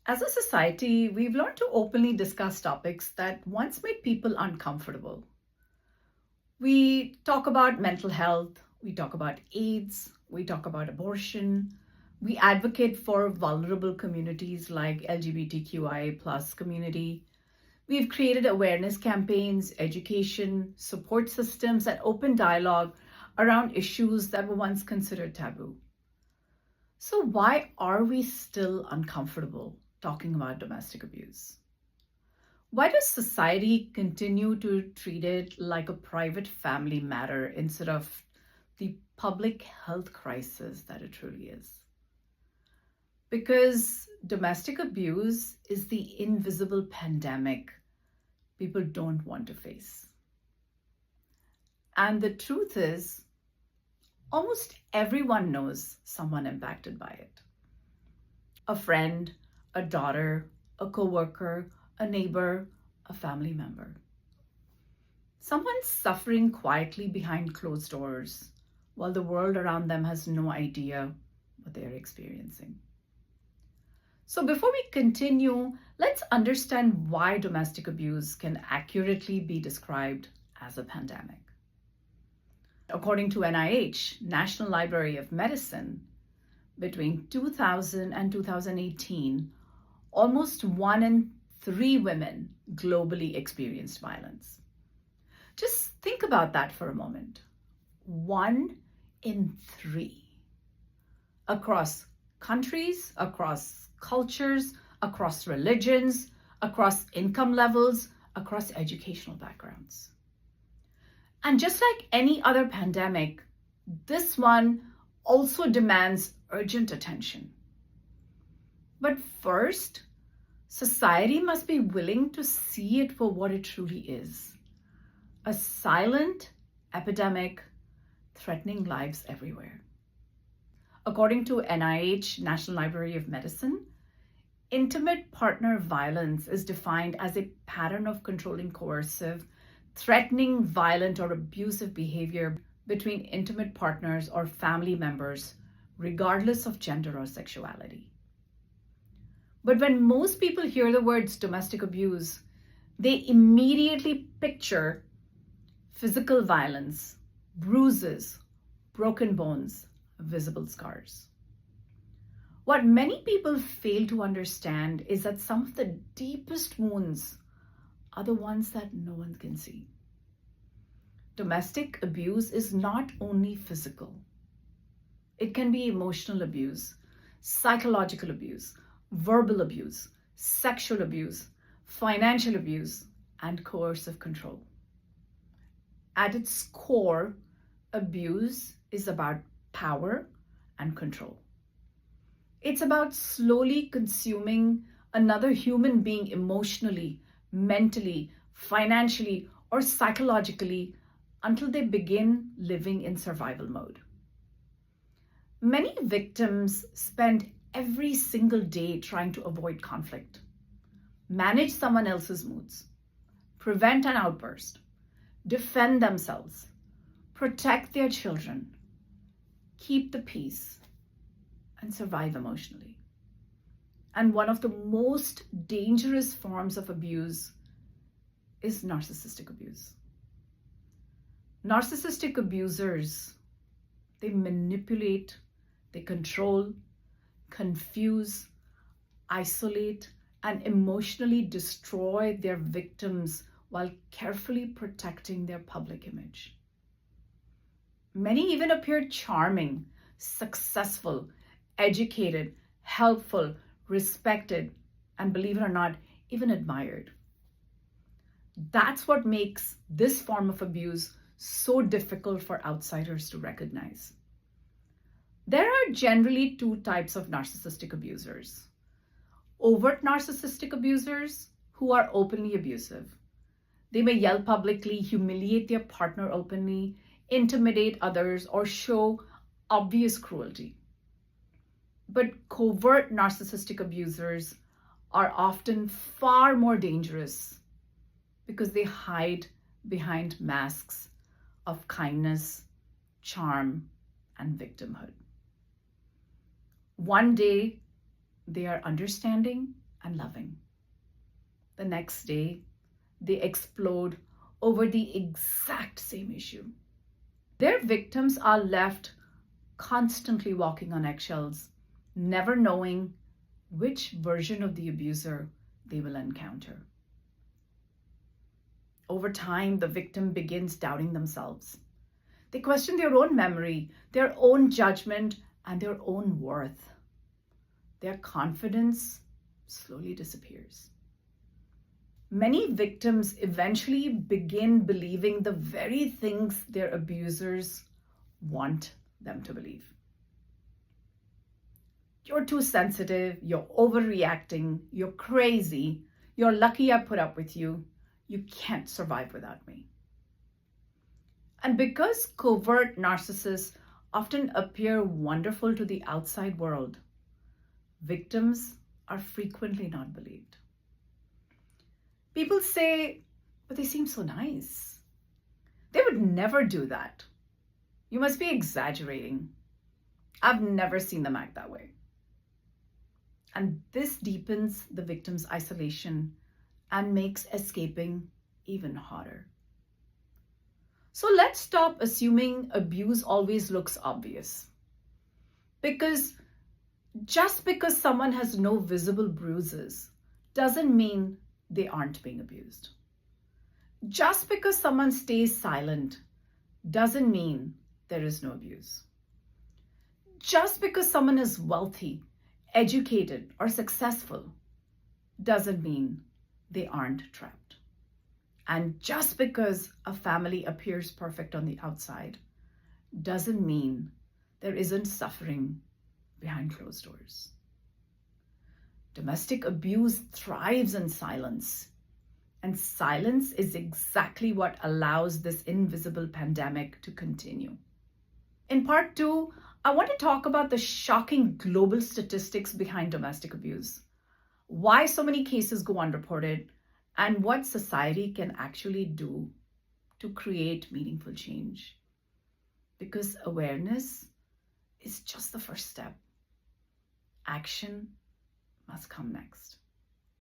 As a society, we've learned to openly discuss topics that once made people uncomfortable. We talk about mental health, we talk about AIDS, we talk about abortion, we advocate for vulnerable communities like LGBTQIA plus community. We've created awareness campaigns, education, support systems, and open dialogue around issues that were once considered taboo. So, why are we still uncomfortable talking about domestic abuse? Why does society continue to treat it like a private family matter instead of the public health crisis that it truly is? Because domestic abuse is the invisible pandemic people don't want to face. And the truth is, almost everyone knows someone impacted by it: a friend, a daughter, a coworker, a neighbor, a family member. Someone's suffering quietly behind closed doors while the world around them has no idea what they're experiencing. So, before we continue, let's understand why domestic abuse can accurately be described as a pandemic. According to NIH, National Library of Medicine, between 2000 and 2018, almost 1 in 3 women globally experienced violence. Just think about that for a moment. 1 in 3. Across countries, across cultures, across religions, across income levels, across educational backgrounds. And just like any other pandemic, this one also demands urgent attention. But first, society must be willing to see it for what it truly is: a silent epidemic threatening lives everywhere. According to NIH, National Library of Medicine, intimate partner violence is defined as a pattern of controlling, coercive, threatening, violent, or abusive behavior between intimate partners or family members, regardless of gender or sexuality. But when most people hear the words domestic abuse, they immediately picture physical violence, bruises, broken bones, visible scars. What many people fail to understand is that some of the deepest wounds are the ones that no one can see. Domestic abuse is not only physical. It can be emotional abuse, psychological abuse, verbal abuse, sexual abuse, financial abuse, and coercive control. At its core, abuse is about power and control. It's about slowly consuming another human being emotionally, mentally, financially, or psychologically until they begin living in survival mode. Many victims spend every single day trying to avoid conflict, manage someone else's moods, prevent an outburst, defend themselves, protect their children, keep the peace, and survive emotionally. And one of the most dangerous forms of abuse is narcissistic abuse. Narcissistic abusers, they manipulate, they control, confuse, isolate, and emotionally destroy their victims while carefully protecting their public image. Many even appear charming, successful, educated, helpful, respected, and believe it or not, even admired. That's what makes this form of abuse so difficult for outsiders to recognize. There are generally 2 types of narcissistic abusers: overt narcissistic abusers who are openly abusive. They may yell publicly, humiliate their partner openly, intimidate others, or show obvious cruelty. But covert narcissistic abusers are often far more dangerous because they hide behind masks of kindness, charm, and victimhood. One day they are understanding, and loving. The next day, they explode over the exact same issue. Their victims are left constantly walking on eggshells, never knowing which version of the abuser they will encounter. Over time, the victim begins doubting themselves. They question their own memory, their own judgment, and their own worth. Their confidence slowly disappears. Many victims eventually begin believing the very things their abusers want them to believe. You're too sensitive, you're overreacting, you're crazy, you're lucky I put up with you, you can't survive without me. And because covert narcissists often appear wonderful to the outside world, victims are frequently not believed. People say, but they seem so nice. They would never do that. You must be exaggerating. I've never seen them act that way. And this deepens the victim's isolation and makes escaping even harder. So let's stop assuming abuse always looks obvious. Because just because someone has no visible bruises doesn't mean they aren't being abused. Just because someone stays silent doesn't mean there is no abuse. Just because someone is wealthy, educated, or successful doesn't mean they aren't trapped. And just because a family appears perfect on the outside doesn't mean there isn't suffering behind closed doors. Domestic abuse thrives in silence, and silence is exactly what allows this invisible pandemic to continue. In part 2, I want to talk about the shocking global statistics behind domestic abuse, why so many cases go unreported, and what society can actually do to create meaningful change. Because awareness is just the first step. Action must come next.